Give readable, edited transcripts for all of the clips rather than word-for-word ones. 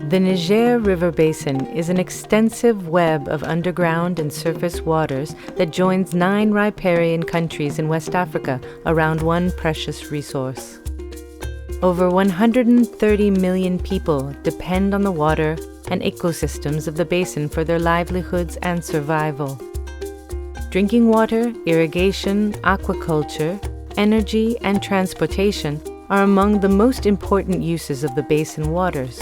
The Niger River Basin is an extensive web of underground and surface waters that joins 9 riparian countries in West Africa around one precious resource. Over 130 million people depend on the water and ecosystems of the basin for their livelihoods and survival. Drinking water, irrigation, aquaculture, energy, and transportation are among the most important uses of the basin waters.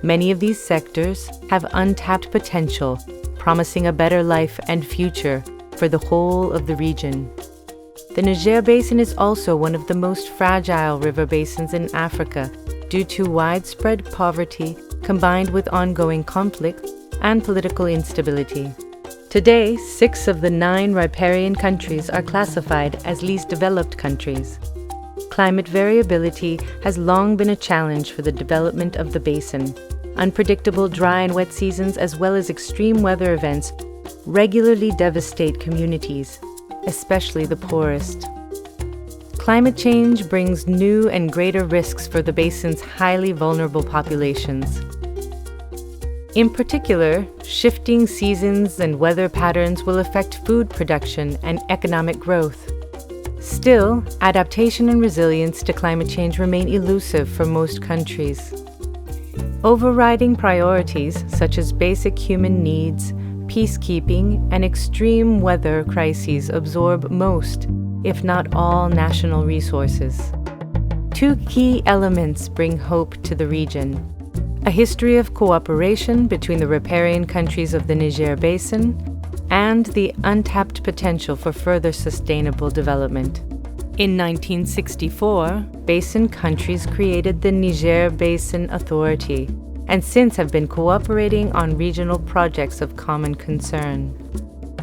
Many of these sectors have untapped potential, promising a better life and future for the whole of the region. The Niger Basin is also one of the most fragile river basins in Africa due to widespread poverty combined with ongoing conflict and political instability. Today, 6 of the 9 riparian countries are classified as least developed countries. Climate variability has long been a challenge for the development of the basin. Unpredictable dry and wet seasons, as well as extreme weather events, regularly devastate communities, especially the poorest. Climate change brings new and greater risks for the basin's highly vulnerable populations. In particular, shifting seasons and weather patterns will affect food production and economic growth. Still, adaptation and resilience to climate change remain elusive for most countries. Overriding priorities such as basic human needs, peacekeeping, and extreme weather crises absorb most, if not all, national resources. 2 key elements bring hope to the region: a history of cooperation between the riparian countries of the Niger Basin and the untapped potential for further sustainable development. In 1964, basin countries created the Niger Basin Authority and since have been cooperating on regional projects of common concern.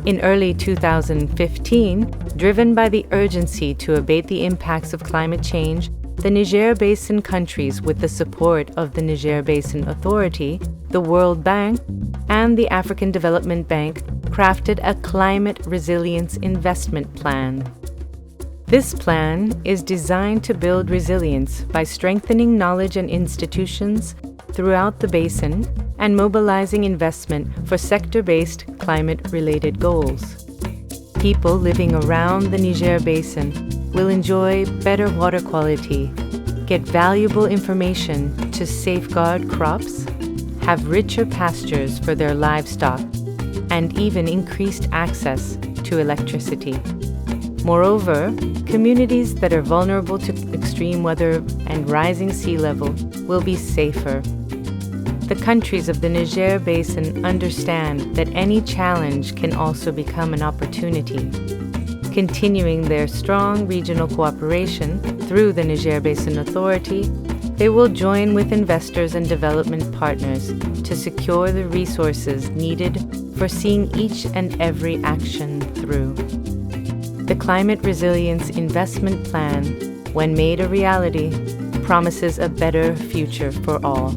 In early 2015, driven by the urgency to abate the impacts of climate change, the Niger Basin countries, with the support of the Niger Basin Authority, the World Bank, and the African Development Bank, crafted a climate resilience investment plan. This plan is designed to build resilience by strengthening knowledge and institutions throughout the basin and mobilizing investment for sector-based climate-related goals. People living around the Niger Basin will enjoy better water quality, get valuable information to safeguard crops, have richer pastures for their livestock, and even increased access to electricity. Moreover, communities that are vulnerable to extreme weather and rising sea level will be safer. The countries of the Niger Basin understand that any challenge can also become an opportunity. Continuing their strong regional cooperation through the Niger Basin Authority, they will join with investors and development partners to secure the resources needed for seeing each and every action through. The Climate Resilience Investment Plan, when made a reality, promises a better future for all.